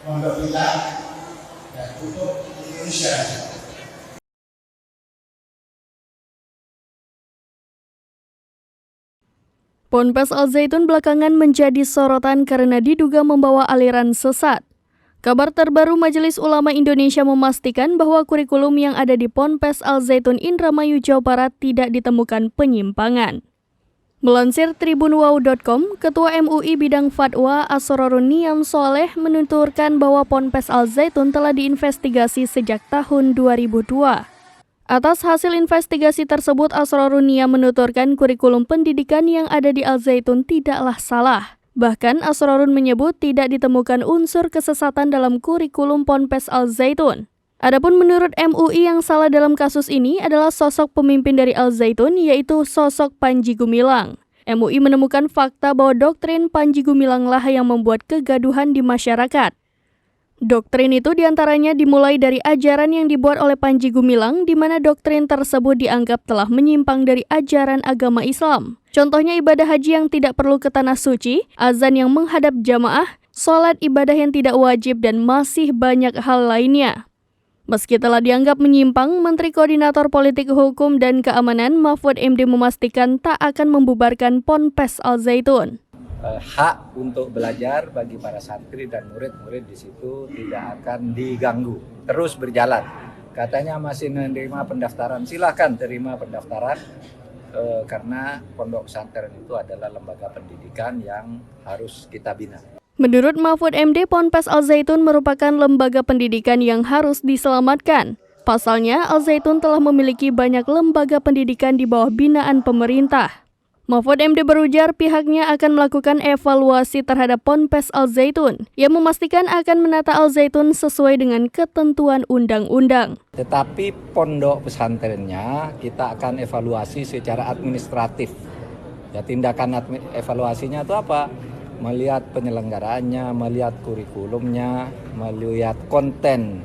pondok kita dan untuk Indonesia. Ponpes Al Zaitun belakangan menjadi sorotan karena diduga membawa aliran sesat. Kabar terbaru Majelis Ulama Indonesia memastikan bahwa kurikulum yang ada di Ponpes Al Zaitun Indramayu, Jawa Barat tidak ditemukan penyimpangan. Melansir tribunwau.com, Ketua MUI Bidang Fatwa Asrorun Niam Soleh menuturkan bahwa Ponpes Al Zaitun telah diinvestigasi sejak tahun 2002. Atas hasil investigasi tersebut, Asrorun Niam menuturkan kurikulum pendidikan yang ada di Al Zaitun tidaklah salah. Bahkan Asrorun menyebut tidak ditemukan unsur kesesatan dalam kurikulum Ponpes Al Zaitun. Adapun menurut MUI yang salah dalam kasus ini adalah sosok pemimpin dari Al Zaitun, yaitu sosok Panji Gumilang. MUI menemukan fakta bahwa doktrin Panji Gumilang lah yang membuat kegaduhan di masyarakat. Doktrin itu diantaranya dimulai dari ajaran yang dibuat oleh Panji Gumilang, di mana doktrin tersebut dianggap telah menyimpang dari ajaran agama Islam. Contohnya ibadah haji yang tidak perlu ke tanah suci, azan yang menghadap jamaah, sholat ibadah yang tidak wajib, dan masih banyak hal lainnya. Meski telah dianggap menyimpang, Menteri Koordinator Politik Hukum dan Keamanan Mahfud MD memastikan tak akan membubarkan Ponpes Al Zaitun. Hak untuk belajar bagi para santri dan murid-murid di situ tidak akan diganggu, terus berjalan. Katanya masih menerima pendaftaran, silahkan terima pendaftaran karena pondok pesantren itu adalah lembaga pendidikan yang harus kita bina. Menurut Mahfud MD, Ponpes Al Zaitun merupakan lembaga pendidikan yang harus diselamatkan. Pasalnya, Al Zaitun telah memiliki banyak lembaga pendidikan di bawah binaan pemerintah. Mahfud MD berujar pihaknya akan melakukan evaluasi terhadap Ponpes Al Zaitun yang memastikan akan menata Al Zaitun sesuai dengan ketentuan undang-undang. Tetapi pondok pesantrennya kita akan evaluasi secara administratif. Ya, tindakan evaluasinya itu apa? Melihat penyelenggaraannya, melihat kurikulumnya, melihat konten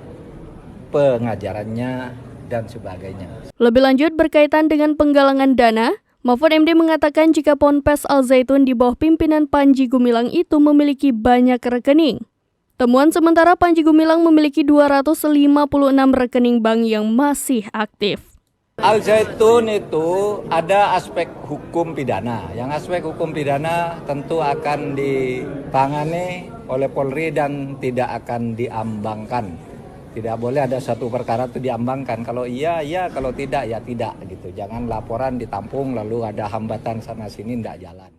pengajarannya, dan sebagainya. Lebih lanjut berkaitan dengan penggalangan dana, Mahfud MD mengatakan jika Ponpes Al Zaitun di bawah pimpinan Panji Gumilang itu memiliki banyak rekening. Temuan sementara Panji Gumilang memiliki 256 rekening bank yang masih aktif. Al Zaitun itu ada aspek hukum pidana. Yang aspek hukum pidana tentu akan ditangani oleh Polri dan tidak akan diambangkan. Tidak boleh ada satu perkara itu diambangkan. Kalau iya, iya. Kalau tidak, ya tidak. Gitu. Jangan laporan ditampung lalu ada hambatan sana-sini, tidak jalan.